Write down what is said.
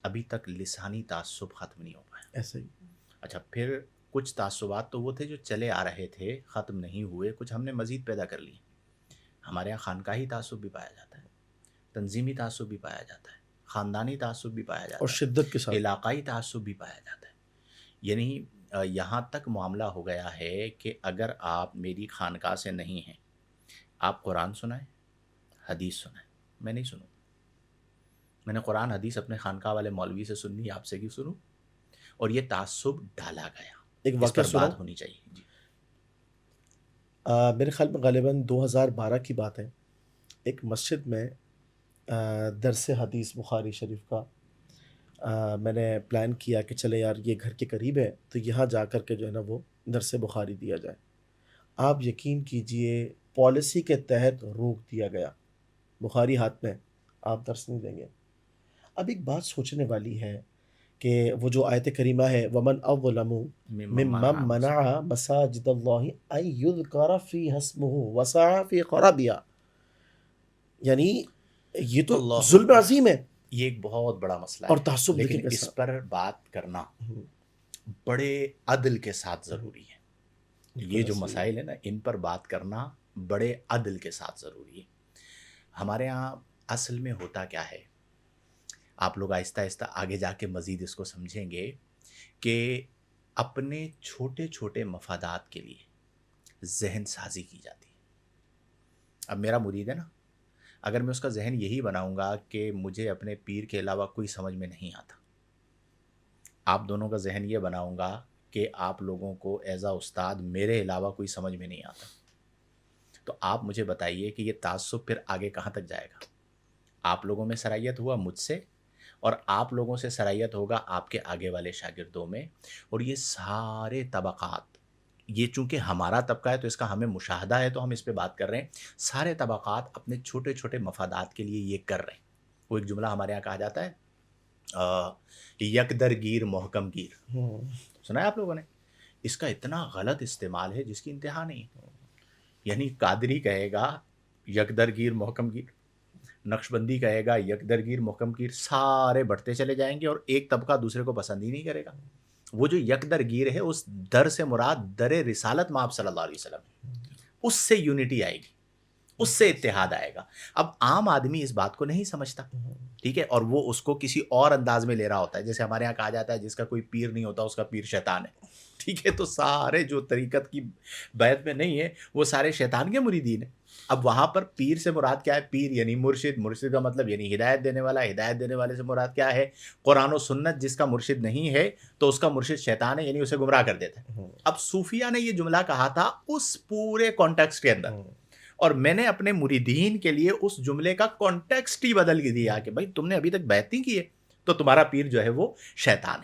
ابھی تک لسانی تعصب ختم نہیں ہو پایا. ایسے ہی. اچھا پھر کچھ تعصبات تو وہ تھے جو چلے آ رہے تھے، ختم نہیں ہوئے، کچھ ہم نے مزید پیدا کر لیے. ہمارے یہاں خانقاہی تعصب بھی پایا جاتا ہے، تنظیمی تعصب بھی پایا جاتا ہے، خاندانی تعصب بھی پایا اور جاتا شدت کے ہے، ساتھ. علاقائی تعصب بھی پایا جاتا ہے. یعنی یہاں تک معاملہ ہو گیا ہے کہ اگر آپ میری خانقاہ سے نہیں ہیں، آپ قرآن سنائیں، حدیث سنائیں، میں نہیں سنوں. میں نے قرآن حدیث اپنے خانقاہ والے مولوی سے سننی، آپ سے کیوں سنوں؟ اور یہ تعصب ڈالا گیا، ایک اس واقعہ پر سناؤں؟ بات ہونی چاہیے. جی میرے خیال میں غالباً 2012 کی بات ہے. ایک مسجد میں درس حدیث بخاری شریف کا میں نے پلان کیا کہ چلے یار یہ گھر کے قریب ہے تو یہاں جا کر کے جو ہے نا وہ درس بخاری دیا جائے. آپ یقین کیجئے پالیسی کے تحت روک دیا گیا. بخاری ہاتھ میں، آپ درس نہیں دیں گے. اب ایک بات سوچنے والی ہے کہ وہ جو آیت کریمہ ہے وَمَنْ أَظْلَمُ مِمَّنْ مَنَعَ مَسَاجِدَ اللَّهِ أَن يُذْكَرَ فِيهَا اسْمُهُ وَسَعَى فِي خَرَابِهَا. یعنی یہ تو اللہ ظلم اکبر، عظیم ہے یہ ایک بہت بڑا مسئلہ اور ہے، تعصب لیکن دیکھیں اس کیسا. پر بات کرنا بڑے عدل کے ساتھ ضروری ہے. یہ جو مسائل ہیں نا، ان پر بات کرنا بڑے عدل کے ساتھ ضروری ہے. ہمارے ہاں اصل میں ہوتا کیا ہے، آپ لوگ آہستہ آہستہ آگے جا کے مزید اس کو سمجھیں گے کہ اپنے چھوٹے چھوٹے مفادات کے لیے ذہن سازی کی جاتی ہے. اب میرا مرید ہے نا، اگر میں اس کا ذہن یہی بناؤں گا کہ مجھے اپنے پیر کے علاوہ کوئی سمجھ میں نہیں آتا، آپ دونوں کا ذہن یہ بناؤں گا کہ آپ لوگوں کو ایز اے استاد میرے علاوہ کوئی سمجھ میں نہیں آتا، تو آپ مجھے بتائیے کہ یہ تعصب پھر آگے کہاں تک جائے گا؟ آپ لوگوں میں سرائیت ہوا مجھ سے، اور آپ لوگوں سے سرائیت ہوگا آپ کے آگے والے شاگردوں میں، اور یہ سارے طبقات، یہ چونکہ ہمارا طبقہ ہے تو اس کا ہمیں مشاہدہ ہے تو ہم اس پہ بات کر رہے ہیں. سارے طبقات اپنے چھوٹے چھوٹے مفادات کے لیے یہ کر رہے ہیں. وہ ایک جملہ ہمارے یہاں کہا جاتا ہے یکدر گیر محکم گیر. سنا ہے آپ لوگوں نے؟ اس کا اتنا غلط استعمال ہے جس کی انتہا نہیں. یعنی قادری کہے گا یکدر گیر محکم گیر، نقشبندی کہے گا یکدر گیر محکم گیر، سارے بڑھتے چلے جائیں گے اور ایک طبقہ دوسرے کو پسند ہی نہیں کرے گا. وہ جو یکدر گیر ہے، اس در سے مراد در رسالت مآب صلی اللہ علیہ وسلم، اس سے یونٹی آئے گی، اس سے اتحاد آئے گا. اب عام آدمی اس بات کو نہیں سمجھتا، ٹھیک ہے، اور وہ اس کو کسی اور انداز میں لے رہا ہوتا ہے. جیسے ہمارے یہاں کہا جاتا ہے جس کا کوئی پیر نہیں ہوتا اس کا پیر شیطان ہے، ٹھیک ہے. تو سارے جو طریقت کی بیعت میں نہیں ہے وہ سارے شیطان کے مریدین ہیں. اب وہاں پر پیر سے مراد کیا ہے؟ پیر یعنی مرشد، مرشد کا مطلب یعنی ہدایت دینے والا، ہدایت دینے والے سے مراد کیا ہے؟ قرآن و سنت. جس کا مرشد نہیں ہے تو اس کا مرشد شیطان ہے، یعنی اسے گمراہ کر دیتا ہے. اب صوفیہ نے یہ جملہ کہا تھا اس پورے کانٹیکسٹ کے اندر، اور میں نے اپنے مریدین کے لیے اس جملے کا کانٹیکسٹ ہی بدل کے دیا کہ بھائی تم نے ابھی تک بیعت نہیں کی ہے تو تمہارا پیر جو ہے وہ شیطان ہے.